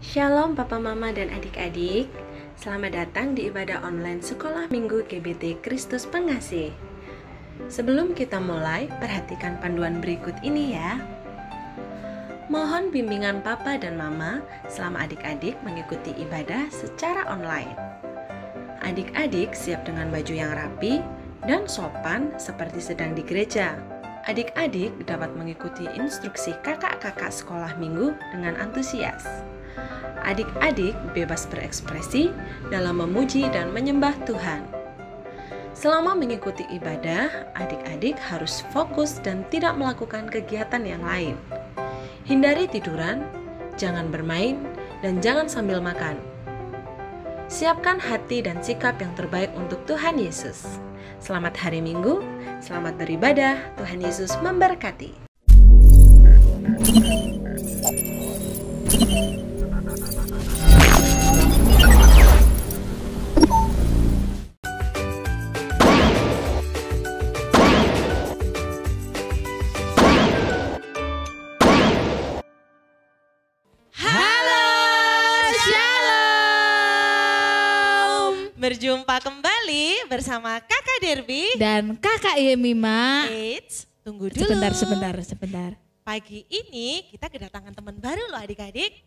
Shalom Papa Mama dan adik-adik. Selamat datang di ibadah online Sekolah Minggu GBT Kristus Pengasih. Sebelum kita mulai, perhatikan panduan berikut ini ya. Mohon bimbingan Papa dan Mama selama adik-adik mengikuti ibadah secara online. Adik-adik siap dengan baju yang rapi dan sopan seperti sedang di gereja. Adik-adik dapat mengikuti instruksi kakak-kakak sekolah minggu dengan antusias. Adik-adik bebas berekspresi dalam memuji dan menyembah Tuhan. Selama mengikuti ibadah, adik-adik harus fokus dan tidak melakukan kegiatan yang lain. Hindari tiduran, jangan bermain, dan jangan sambil makan. Siapkan hati dan sikap yang terbaik untuk Tuhan Yesus. Selamat hari Minggu, selamat beribadah, Tuhan Yesus memberkati. Berjumpa kembali bersama Kakak Derby dan Kakak Yemima. Eits, tunggu dulu. Sebentar. Pagi ini kita kedatangan teman baru loh adik-adik.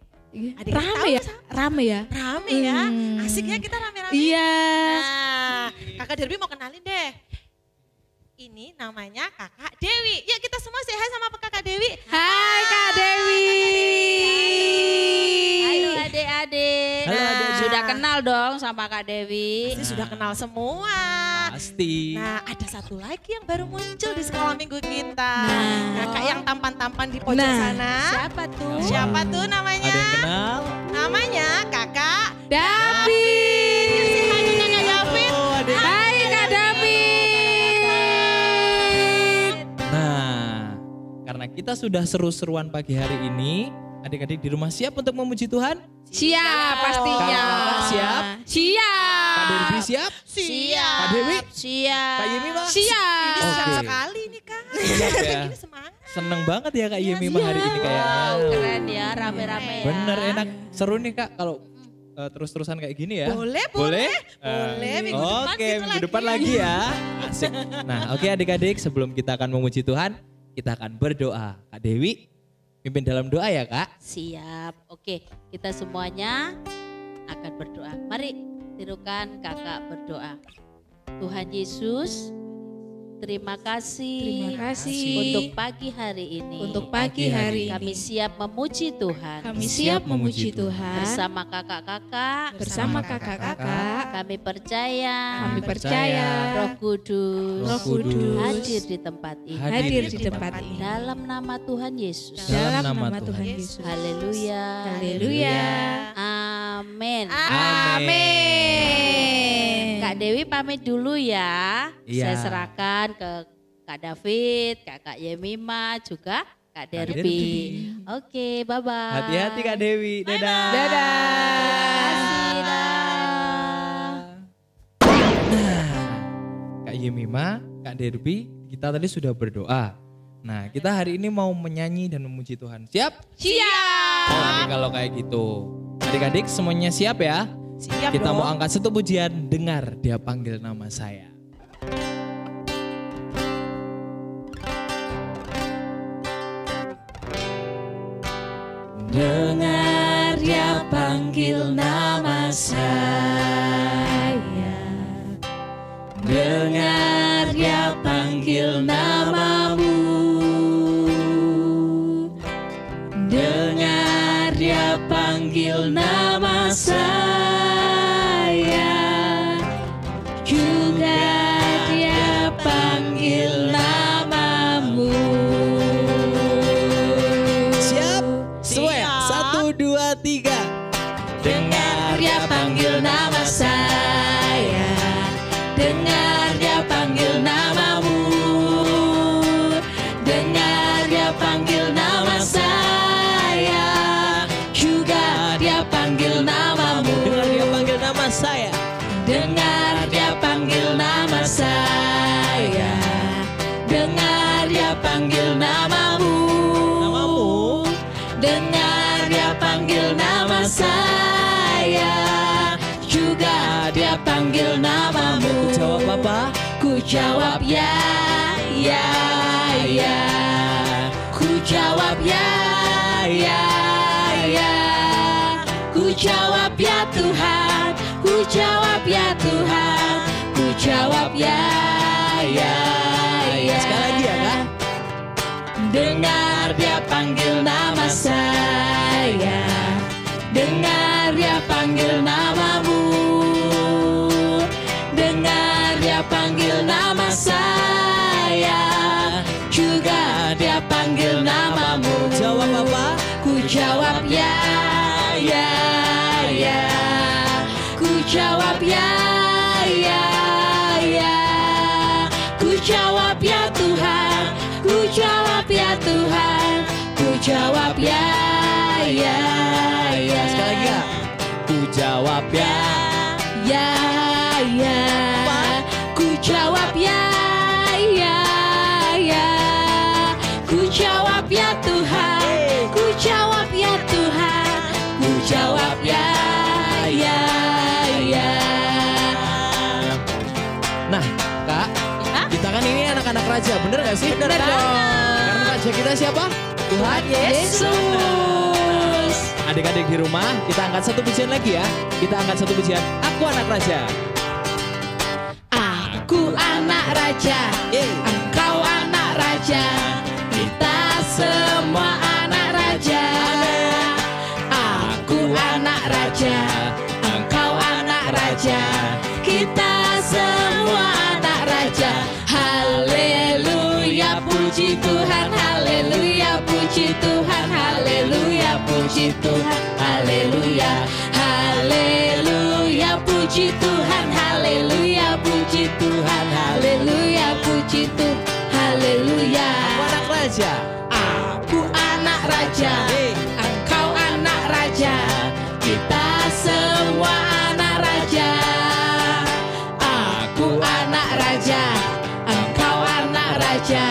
Rame ya. Asik ya kita rame-rame. Iya. Nah, Kakak Derby mau kenalin deh. Ini namanya Kakak Dewi. Yuk kita semua say hi sama Kakak Dewi. Hai Kak Dewi. Halo adik-adik. Sudah kenal dong sama Kak Dewi. Pasti sudah kenal semua. Pasti. Nah, ada satu lagi yang baru muncul di sekolah minggu kita. Nah. Kakak yang tampan-tampan di pojok sana. Siapa tuh? Siapa tuh namanya? Ada yang kenal? Namanya Kakak David. Kasih hai ke Kakak David. Hai Kak David. Nah, karena kita sudah seru-seruan pagi hari ini, adik-adik di rumah siap untuk memuji Tuhan? Siap pastinya. Kakak siap? Siap. Kak Derby siap? Siap. Kak Dewi? Siap. Kak Yemi mah? Siap. Ini senang Oke. sekali nih Kak. Siap ya? Ini semangat. Seneng banget ya Kak Yemi mah hari ini kayaknya. Wow, keren ya, rame-rame ya. Bener enak, seru nih Kak kalau terus-terusan kayak gini ya. Boleh. Boleh, Minggu depan Oke, gitu minggu depan lagi ya. Asik. Nah, oke adik-adik, sebelum kita akan memuji Tuhan, kita akan berdoa. Kak Dewi, pimpin dalam doa ya Kak. Siap. Oke, kita semuanya akan berdoa. Mari tirukan kakak berdoa. Tuhan Yesus, terima kasih untuk pagi hari ini. Untuk pagi hari Kami ini siap memuji Tuhan. kami siap memuji Tuhan Bersama kakak-kakak. bersama kakak-kakak. Kami percaya. Kami percaya Roh Kudus. Roh Kudus Hadir di tempat ini. hadir di tempat ini. Dalam nama Tuhan Yesus. Dalam nama Tuhan Yesus. Haleluya. Haleluya. Amin. Amin. Kak Dewi pamit dulu ya. Iya. Saya serahkan ke Kak David, Kakak Yemima, juga Kak Derby. Derby. Oke, bye-bye. Hati-hati Kak Dewi. Dadah. Kasih, dah. Nah, Kak Yemima, Kak Derby, kita tadi sudah berdoa. Nah, kita hari ini mau menyanyi dan memuji Tuhan. Siap? Siap. Oke, kalau kayak gitu. Adik-adik semuanya siap ya? Siap Kita dong. mau angkat satu pujian, dengar dia panggil nama saya. Dengar dia panggil nama saya. Dengar dia panggil namamu. Dengar dia panggil nama saya. Juga dia panggil namamu. Siap? Semua ya? 1, 2, 3. Dengar dia panggil nama saya. Dengar dia panggil namamu. Dengar dia panggil nama saya. Juga dia panggil namamu. Dengar dia panggil nama saya. Dengar dia panggil nama saya. Dengar dia panggil namamu. Namamu. Dengar dia panggil nama saya, juga Dia panggil namamu. Ku jawab apa? Ku jawab ya, ya, ya. Ku jawab ya, ya, ya. Ku jawab ya Tuhan, ku jawab ya Tuhan, ku jawab ya, ya, ya. Sekali lagi ya Kak. Dengar Dia panggil nama saya, dengar Dia panggil namamu, dengar Dia panggil nama saya, juga Dia panggil namamu. Jawab apa? Ku jawab ya, ya, ya. Ku jawab ya, ya, ya. Ku jawab ya Tuhan, ku jawab ya Tuhan, ku jawab ya, ya, ya. Sekali lagi ya. Ku jawab ya. Ya, ya. Ku jawab ya, ya, ya. Ku jawab ya Tuhan, ku jawab ya Tuhan, ku jawab ya, ya, ya. Nah Kak, Ya? kita kan ini anak-anak raja, bener gak sih? Bener banget. Karena raja kita siapa? Tuhan Yesus. Adik-adik di rumah, kita angkat satu pujian lagi ya. Kita angkat satu pujian, Aku Anak Raja. Aku anak raja, engkau anak raja, kita semua anak raja. Aku anak raja, engkau anak raja, kita semua anak raja. Haleluya, puji Tuhan, haleluya, puji Tuhan, haleluya, puji Tuhan, haleluya, haleluya, puji Tuhan, haleluya, puji Tuhan, haleluya, puji Tuhan, haleluya. Aku Anak Raja. Aku anak raja, engkau anak raja, kita semua anak raja. Aku anak raja, engkau anak raja,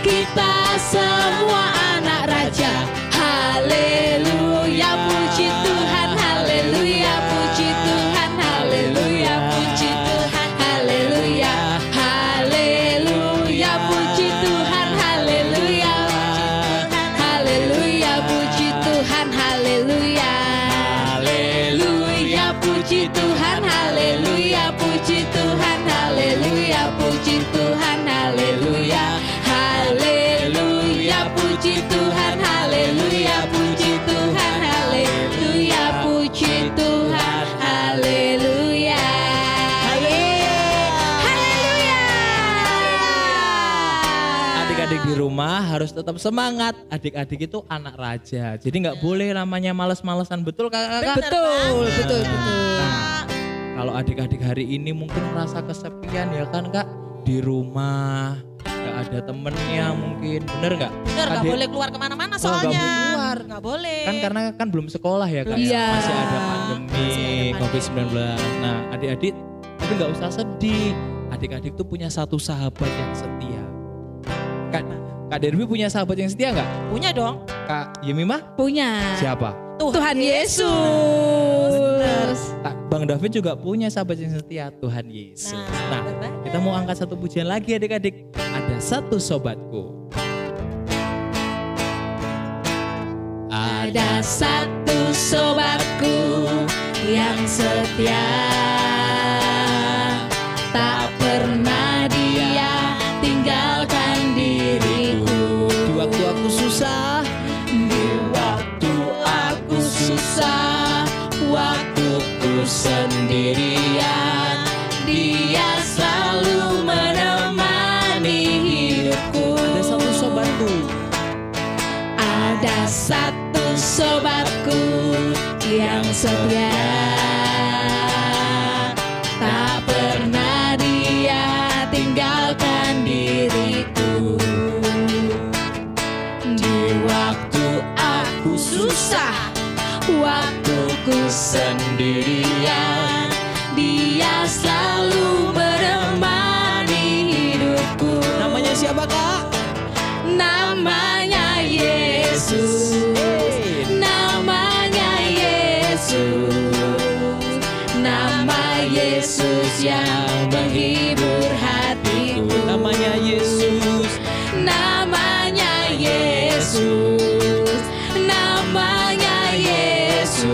kita semua anak raja. Haleluya, puji Tuhan, haleluya, puji Tuhan, haleluya, puji Tuhan, haleluya, haleluya, puji Tuhan, haleluya, haleluya, puji Tuhan, haleluya, haleluya, puji Tuhan, haleluya, puji Tuhan, haleluya, puji Tuhan, haleluya, haleluya, puji Tuhan, haleluya, puji Tuhan, haleluya, puji Tuhan, haleluya, haleluya. Adik-adik di rumah harus tetap semangat. Adik-adik itu anak raja. Jadi nggak boleh namanya males-malesan. Betul Kakak? Betul, betul, betul. Kalau adik-adik hari ini mungkin merasa kesepian ya kan Kak? Di rumah, nggak ada temennya mungkin. Bener nggak? Bener, nggak Adik- boleh keluar kemana-mana Oh, nggak soalnya. boleh keluar. Nggak boleh. Kan karena kan belum sekolah ya Kak? Iya. Masih ada Masih pandemi ada COVID-19. Nah adik-adik tapi nggak usah sedih. Adik-adik tuh punya satu sahabat yang setia. Kak Derby punya sahabat yang setia nggak? Punya dong. Kak Yemima? Punya Siapa? Tuhan Yesus. Kak Bang David juga punya sahabat yang setia, Tuhan Yesus. Nah, bener banget. kita mau angkat satu pujian lagi adik-adik. Ada satu sobatku. Ada satu sobatku yang setia, tak pernah dia tinggalkan diriku. Di waktu aku susah, Di waktu aku susah, waktuku sendirian, dia selalu menemani hidupku. ada satu sobatku. Ada satu sobatku yang setia, tak pernah dia tinggalkan diriku. Di waktu aku susah, waktuku sendirian, dia selalu menemani hidupku. Namanya siapa Kak? Namanya Yesus, namanya Yesus. Yesus yang menghibur hatiku. Namanya Yesus. Namanya Yesus. Namanya Yesus.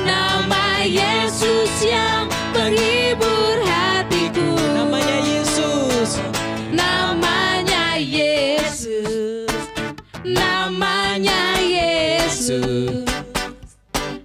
Nama Yesus yang menghibur hatiku. Namanya Yesus. Namanya Yesus. Namanya Yesus.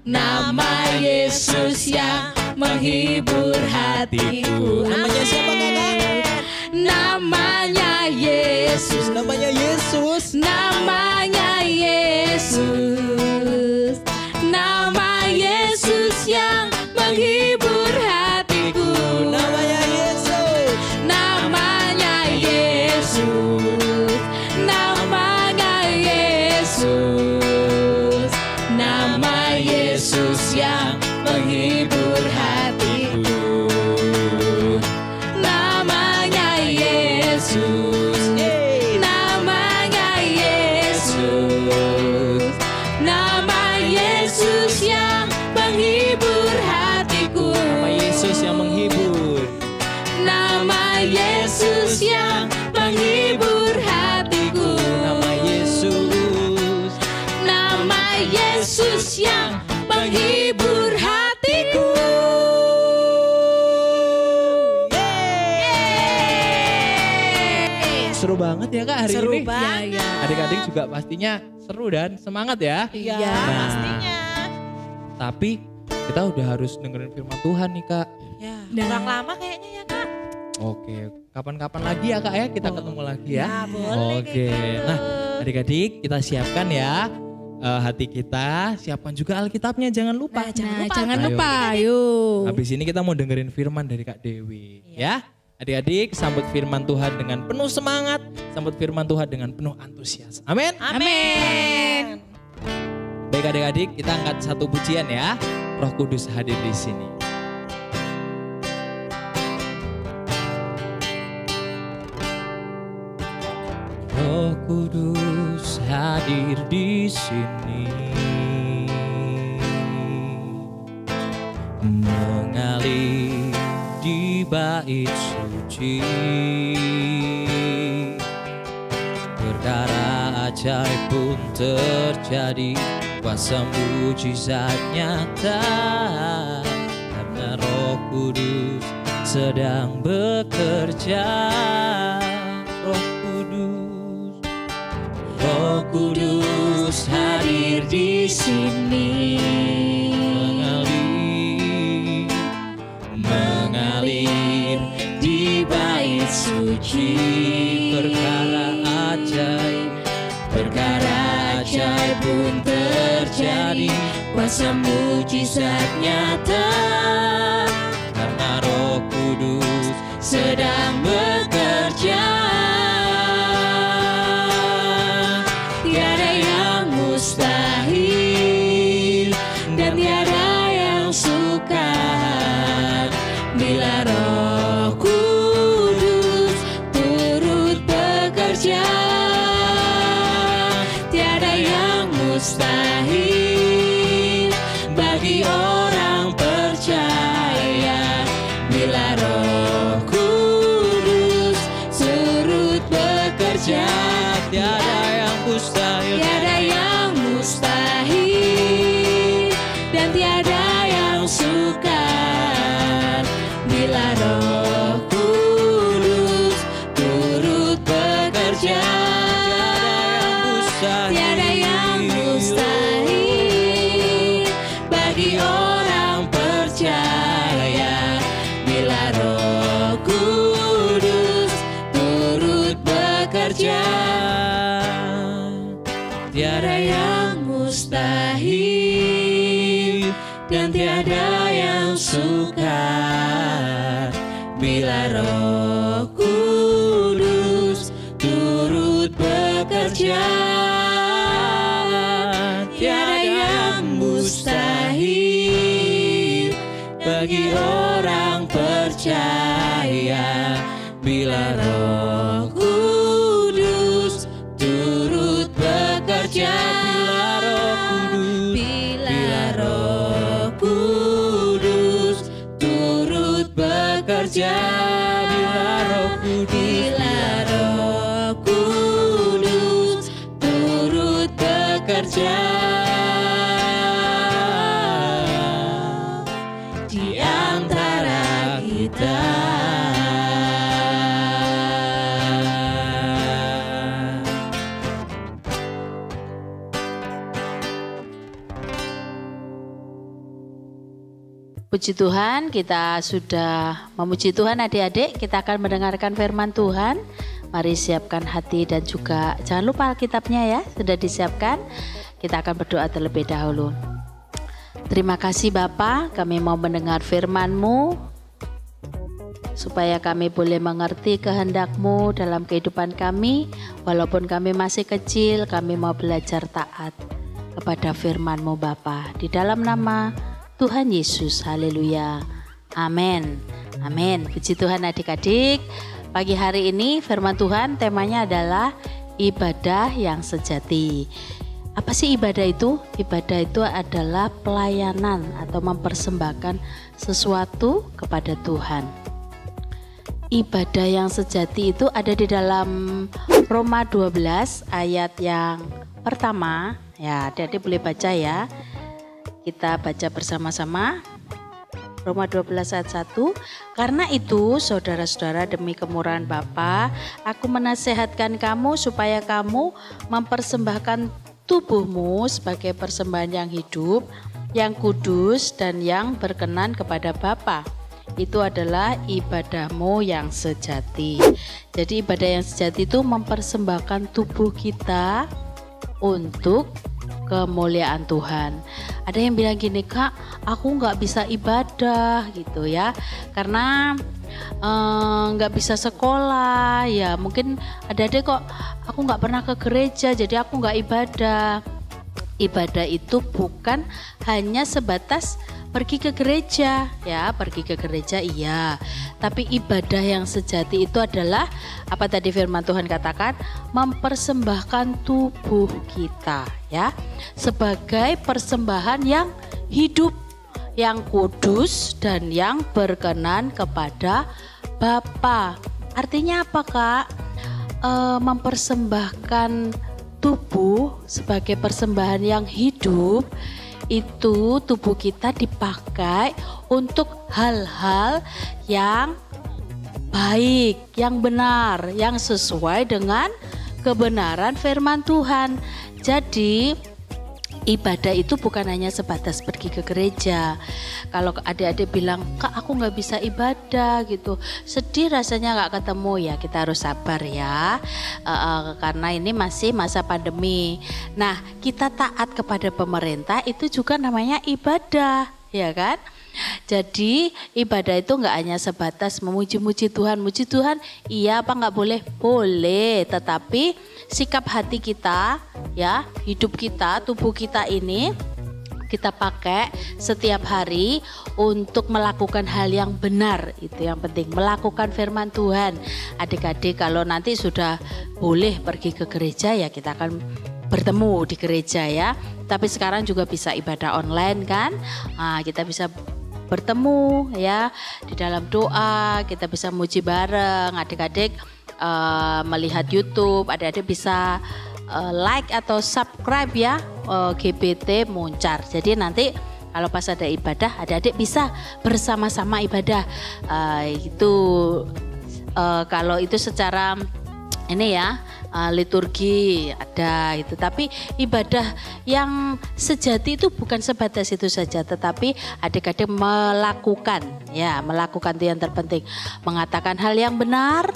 Nama Yesus yang menghibur hatiku. Namanya siapa kakak? Namanya Yesus. Namanya Yesus. Namanya Yesus. Nama Yesus yang menghibur hatiku. Namanya Yesus. Namanya Yesus. Namanya Yesus. Nama Yesus yang menghibur hatiku. Namanya Yesus. Namanya Yesus. Nama Yesus yang menghibur hatiku. Nama Yesus yang menghibur. Nama Yesus yang menghibur hatiku. Nama Yesus. Nama Yesus yang menghibur hatiku. Seru banget ya kak hari Seru ini. banget. Adik-adik juga pastinya seru dan semangat ya. Iya, Nah. pastinya. Tapi kita udah harus dengerin firman Tuhan nih kak. Ya, Nah. kurang lama kayaknya ya kak. Oke, kapan-kapan lagi ya kak ya kita ketemu lagi ya. Ya, boleh Oke, kayak gitu. nah adik-adik kita siapkan ya hati kita, siapkan juga Alkitabnya jangan lupa. Nah, jangan lupa. Jangan Ayo. lupa, ayo. Habis ini kita mau dengerin firman dari Kak Dewi ya. Adik-adik sambut firman Tuhan dengan penuh semangat, sambut firman Tuhan dengan penuh antusias. Amin. Amin. Baik adik-adik, kita angkat satu pujian ya. Roh Kudus hadir di sini. Roh Kudus hadir di sini, mengalir di bait suci. Perkara ajaib pun terjadi, kuasa mujizat nyata, karena Roh Kudus sedang bekerja. Roh Kudus hadir di sini, mengalir di bait suci. Perkara ajaib pun terjadi, kuasa mujizat nyata, karena Roh Kudus sedang bekerja. Tiada yang mustahil dan tiada yang sukar bila Roh Kudus turut bekerja. Tiada yang mustahil bagi orang percaya bila Roh Kudus turut bekerja. Tiada yang mustahil dan tiada yang sukar bila Roh Kudus turut bekerja. Tiada yang mustahil bagi orang percaya bila Roh Kudus turut bekerja. Tiada yang mustahil dan tiada yang sukar bila Roh Kudus turut bekerja. Tiada yang mustahil bagi orang percaya bila Roh Kudus turut bekerja. Bila Roh Kudus bekerja, bila Roh Kudus turut bekerja di antara kita. Puji Tuhan, kita sudah memuji Tuhan adik-adik. Kita akan mendengarkan firman Tuhan. Mari siapkan hati dan juga jangan lupa Alkitabnya ya, sudah disiapkan. Kita akan berdoa terlebih dahulu. Terima kasih Bapa, kami mau mendengar firman-Mu supaya kami boleh mengerti kehendak-Mu dalam kehidupan kami. Walaupun kami masih kecil, kami mau belajar taat kepada firman-Mu Bapa. Di dalam nama Tuhan Yesus, haleluya, amin, amin. Puji Tuhan adik-adik, pagi hari ini firman Tuhan temanya adalah ibadah yang sejati. Apa sih ibadah itu? Ibadah itu adalah pelayanan atau mempersembahkan sesuatu kepada Tuhan. Ibadah yang sejati itu ada di dalam Roma 12 ayat yang pertama. Ya, adik-adik boleh baca ya. Kita baca bersama-sama Roma 12 ayat 1. Karena itu saudara-saudara, demi kemurahan Bapa, aku menasehatkan kamu supaya kamu mempersembahkan tubuhmu sebagai persembahan yang hidup, yang kudus dan yang berkenan kepada Bapa. Itu adalah ibadahmu yang sejati. Jadi ibadah yang sejati itu mempersembahkan tubuh kita untuk kemuliaan Tuhan. Ada yang bilang gini, Kak, aku nggak bisa ibadah gitu ya, karena nggak bisa sekolah ya. Mungkin ada-ada kok, aku nggak pernah ke gereja, jadi aku nggak ibadah. Ibadah itu bukan hanya sebatas pergi ke gereja ya, pergi ke gereja iya, tapi ibadah yang sejati itu adalah apa tadi firman Tuhan katakan, mempersembahkan tubuh kita ya sebagai persembahan yang hidup, yang kudus dan yang berkenan kepada Bapa. Artinya apa Kak? Mempersembahkan tubuh sebagai persembahan yang hidup, itu tubuh kita dipakai untuk hal-hal yang baik, yang benar, yang sesuai dengan kebenaran firman Tuhan. Jadi ibadah itu bukan hanya sebatas pergi ke gereja. Kalau adik-adik bilang, Kak aku gak bisa ibadah gitu, sedih rasanya gak ketemu, ya kita harus sabar ya, karena ini masih masa pandemi. Nah kita taat kepada pemerintah itu juga namanya ibadah ya kan. Jadi ibadah itu nggak hanya sebatas memuji-muji Tuhan, muji Tuhan, iya apa nggak boleh? Boleh, tetapi sikap hati kita, ya, hidup kita, tubuh kita ini kita pakai setiap hari untuk melakukan hal yang benar, itu yang penting, melakukan firman Tuhan. Adik-adik kalau nanti sudah boleh pergi ke gereja ya kita akan bertemu di gereja ya. Tapi sekarang juga bisa ibadah online kan, nah, kita bisa bertemu ya di dalam doa, kita bisa muji bareng. Adik-adik melihat YouTube, adik-adik bisa like atau subscribe ya GBT Muncar. Jadi nanti kalau pas ada ibadah, adik-adik bisa bersama-sama ibadah. Kalau itu secara ini ya liturgi ada itu, tapi ibadah yang sejati itu bukan sebatas itu saja, tetapi adik-adik melakukan itu yang terpenting, mengatakan hal yang benar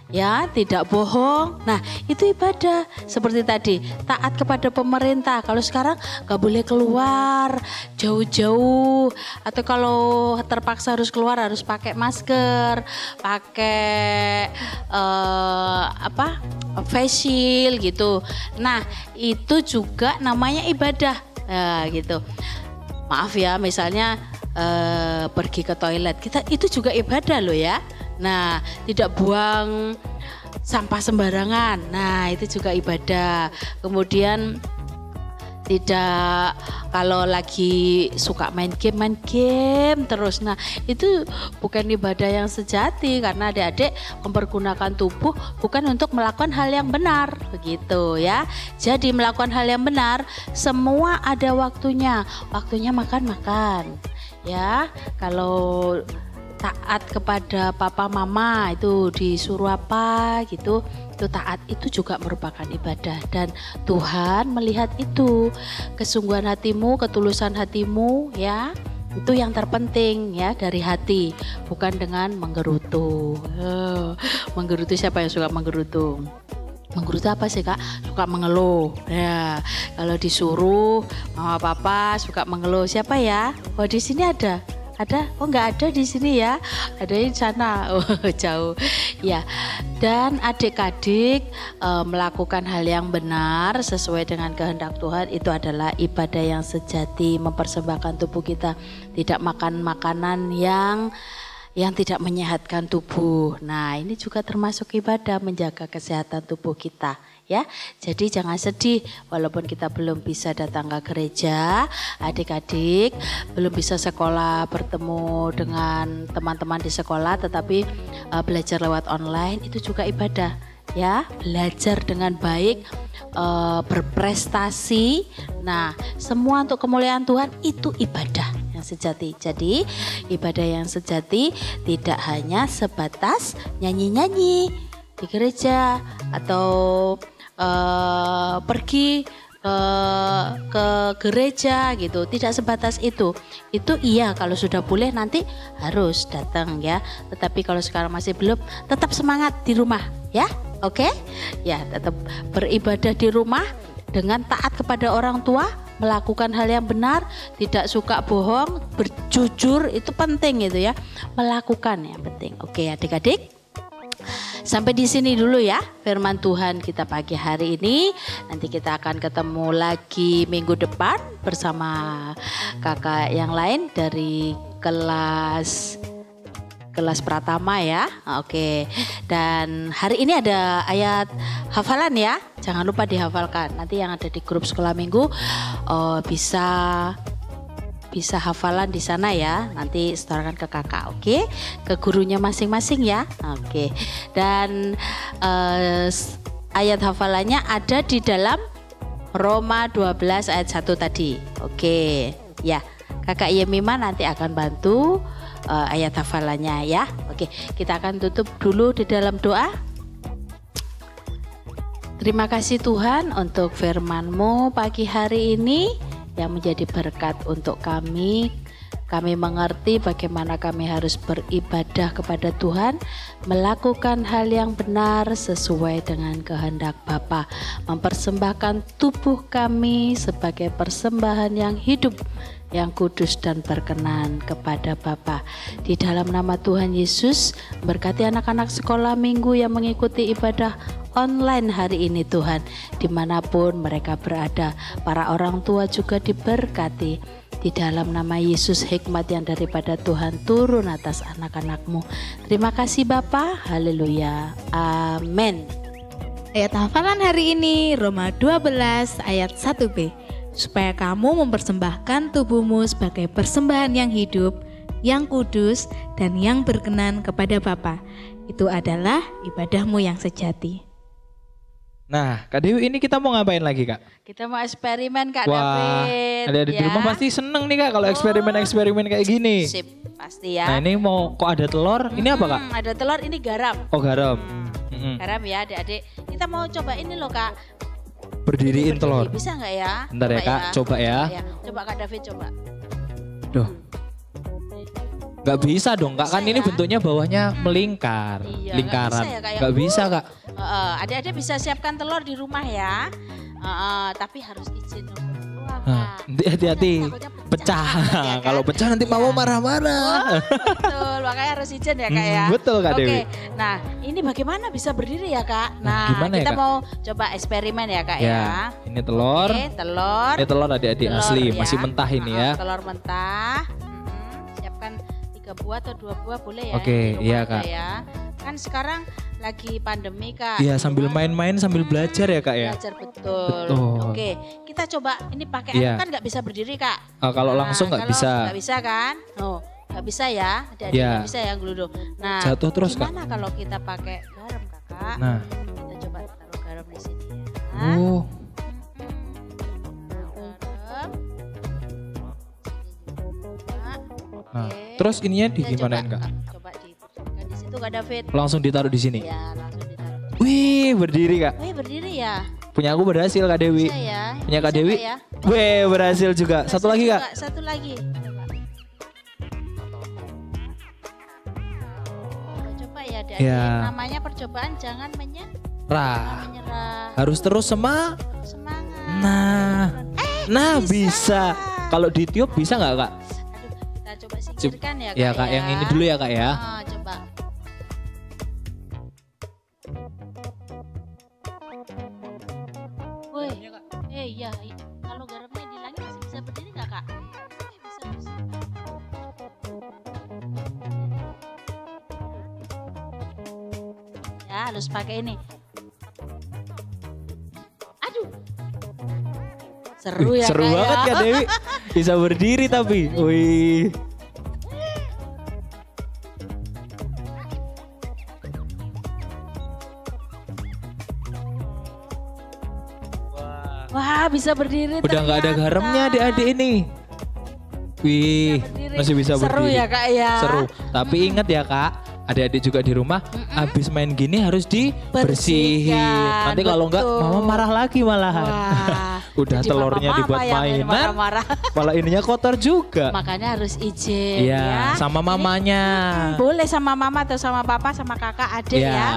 ya, tidak bohong. Nah itu ibadah. Seperti tadi taat kepada pemerintah, kalau sekarang gak boleh keluar jauh-jauh, atau kalau terpaksa harus keluar harus pakai masker, pakai face shield gitu. Nah itu juga namanya ibadah gitu. Maaf ya, misalnya pergi ke toilet, kita itu juga ibadah loh ya. Nah, tidak buang sampah sembarangan. Nah, itu juga ibadah. Kemudian Tidak kalau lagi suka main game terus. Nah, itu bukan ibadah yang sejati karena adik-adik mempergunakan tubuh bukan untuk melakukan hal yang benar, begitu ya. Jadi melakukan hal yang benar semua ada waktunya. Waktunya makan-makan. Ya, kalau taat kepada papa mama itu disuruh apa gitu, itu taat, itu juga merupakan ibadah dan Tuhan melihat itu, kesungguhan hatimu, ketulusan hatimu ya, itu yang terpenting ya dari hati, bukan dengan menggerutu. Menggerutu, siapa yang suka menggerutu? Menggerutu apa sih Kak? Suka mengeluh ya. Kalau disuruh mama papa suka mengeluh, siapa ya? Oh di sini ada? Ada? Oh nggak ada di sini ya, ada di sana. Oh jauh ya. Dan adik-adik melakukan hal yang benar sesuai dengan kehendak Tuhan itu adalah ibadah yang sejati, mempersembahkan tubuh kita, tidak makan makanan yang tidak menyehatkan tubuh. Nah, ini juga termasuk ibadah, menjaga kesehatan tubuh kita ya. Jadi jangan sedih walaupun kita belum bisa datang ke gereja, adik-adik belum bisa sekolah, bertemu dengan teman-teman di sekolah, tetapi belajar lewat online itu juga ibadah ya. Belajar dengan baik, berprestasi. Nah, semua untuk kemuliaan Tuhan itu ibadah yang sejati. Jadi ibadah yang sejati tidak hanya sebatas nyanyi-nyanyi di gereja atau pergi ke gereja gitu, tidak sebatas itu. Itu iya kalau sudah boleh nanti harus datang ya. Tetapi kalau sekarang masih belum, tetap semangat di rumah ya. Oke? Ya, tetap beribadah di rumah dengan taat kepada orang tua, melakukan hal yang benar, tidak suka bohong, berjujur, itu penting itu ya. Melakukan yang penting. Oke, adik-adik. Sampai di sini dulu ya firman Tuhan kita pagi hari ini. Nanti kita akan ketemu lagi minggu depan bersama kakak yang lain dari kelas Pratama ya. Oke. Dan hari ini ada ayat hafalan ya. Jangan lupa dihafalkan. Nanti yang ada di grup sekolah minggu bisa hafalan di sana ya. Nanti setorkan ke kakak, oke? Ke gurunya masing-masing ya. Oke. Dan ayat hafalannya ada di dalam Roma 12 ayat 1 tadi. Oke. Ya. Kakak Yemima nanti akan bantu ayat hafalannya ya. Oke, kita akan tutup dulu di dalam doa. Terima kasih Tuhan untuk firman-Mu pagi hari ini yang menjadi berkat untuk kami. Kami mengerti bagaimana kami harus beribadah kepada Tuhan, melakukan hal yang benar sesuai dengan kehendak Bapa, mempersembahkan tubuh kami sebagai persembahan yang hidup, yang kudus dan berkenan kepada Bapa. Di dalam nama Tuhan Yesus, berkati anak-anak sekolah minggu yang mengikuti ibadah online hari ini Tuhan, dimanapun mereka berada. Para orang tua juga diberkati. Di dalam nama Yesus, hikmat yang daripada Tuhan turun atas anak-anak-Mu. Terima kasih Bapa, haleluya, amin. Ayat hafalan hari ini Roma 12 ayat 1b. Supaya kamu mempersembahkan tubuhmu sebagai persembahan yang hidup, yang kudus, dan yang berkenan kepada Bapa. Itu adalah ibadahmu yang sejati. Nah, Kak Dewi, ini kita mau ngapain lagi, Kak? Kita mau eksperimen Kak Wah, David. ada di rumah pasti seneng nih Kak kalau eksperimen-eksperimen kayak gini. Sip, pasti ya. Nah, ini mau kok ada telur? Ini apa, Kak? Ada telur, ini garam. Oh, garam. Garam ya adik-adik. Kita mau coba ini loh Kak. Berdiriin telur. Bisa nggak ya? Bentar ya Kak, coba ya. Coba Kak David coba. Duh. Gak bisa dong Kak, kan ini bentuknya bawahnya melingkar, Iya, lingkaran. nggak bisa ya, Kak, ya? Gak bisa Kak. Adik-adik bisa siapkan telur di rumah ya. Tapi harus izin orang tua Kak. Nanti hati-hati, Takutnya pecah. ya, kan? Kalau pecah nanti mama marah-marah. Betul, makanya harus izin ya Kak ya. Betul Kak Dewi. Oke, nah ini bagaimana bisa berdiri ya Kak? Nah, gimana ya, kita Kak? mau coba eksperimen ya Kak ya. Ini telur. Oke, telur. Ini telur adik-adik Telur, asli, ya. masih mentah ini ya. Telur mentah. Siapkan 3 buah atau 2 buah boleh ya. Oke, di rumah iya, aja Kak. Ya. Kan sekarang lagi pandemi Kak. Iya, sambil main-main sambil belajar ya Kak ya. Belajar betul. Betul. Oke, kita coba ini pakai Iya. aku kan nggak bisa berdiri Kak. Kalau langsung nggak bisa. Nggak bisa kan? Oh, nggak bisa ya. Adik-adik Iya. nggak bisa ya geluduk. Nah, Jatuh terus, Kak. gimana kalau kita pakai garam Kakak? Nah. Kita coba taruh garam di sini ya. Oh, Garam. nah. Oke. Terus ininya Kita digimanain Kak? Coba diputarkan di situ Kak David. Langsung ditaruh di sini. Ya, langsung ditaruh. Wih, berdiri Kak. Wih, berdiri ya. Punya aku berhasil Kak Dewi. Bisa ya. Punya Kak Bisa Dewi. nggak ya? Wih, berhasil juga. Satu lagi Kak. Satu lagi. Coba ya, Adik. Ya. Namanya percobaan, jangan menyerah. Rah. Harus terus Semangat. Nah bisa. Kalau ditiup bisa nggak Kak? Aduh, kita coba singkirkan ya Kak. Ya Kak, yang ini dulu ya Kak ya. Coba. Woi, iya. Kalau garamnya dihilangin masih bisa berdiri nggak Kak? Bisa. Ya, harus pakai ini. Aduh. Seru ya Seru Kak banget ya. Kak Dewi. Bisa berdiri tapi. Wih. Wah, bisa berdiri. Udah nggak ada ternyata. garamnya adik-adik ini. Wih, Berdiri. masih bisa berdiri. Seru ya Kak ya. Seru. Tapi ingat ya Kak, adik-adik juga di rumah, habis main gini harus dibersihin. Bersihkan, Nanti kalau enggak, betul. mama marah lagi malahan. Wah, Udah jadi telurnya mama-mama dibuat yang mainan, marah-marah. malah ininya kotor juga. Makanya harus izin Iya, ya. sama mamanya. Boleh sama mama atau sama papa, sama kakak, adik Iya. ya.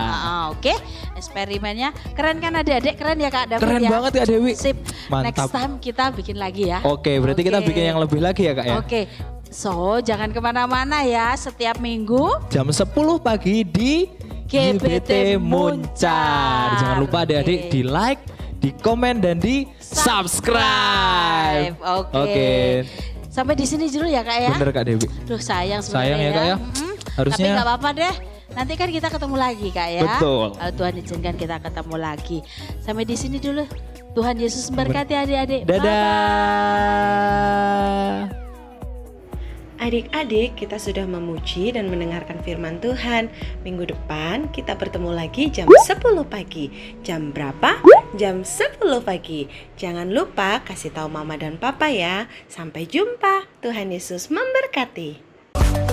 Oke, eksperimennya keren kan adik-adik, keren ya Kak David Keren ya. banget Kak Dewi. Sip. Mantap. Next time kita bikin lagi ya. Oke, berarti kita Oke. bikin yang lebih lagi ya Kak ya. Oke, so jangan kemana-mana ya. Setiap minggu Jam 10 pagi di GBT Muncar. Jangan lupa adik-adik Oke. di like, di komen dan di subscribe. Oke. Sampai di sini dulu ya Kak ya. Bener Kak Dewi. Duh sayang sebenarnya Sayang ya, Kak, ya. Harusnya- Tapi nggak apa-apa deh. Nanti kan kita ketemu lagi Kak ya. Betul. Kalau Tuhan izinkan kita ketemu lagi. Sampai di sini dulu. Tuhan Yesus memberkati adik-adik. Dadah. Adik-adik, kita sudah memuji dan mendengarkan firman Tuhan. Minggu depan kita bertemu lagi jam 10 pagi. Jam berapa? Jam 10 pagi. Jangan lupa kasih tahu mama dan papa ya. Sampai jumpa. Tuhan Yesus memberkati.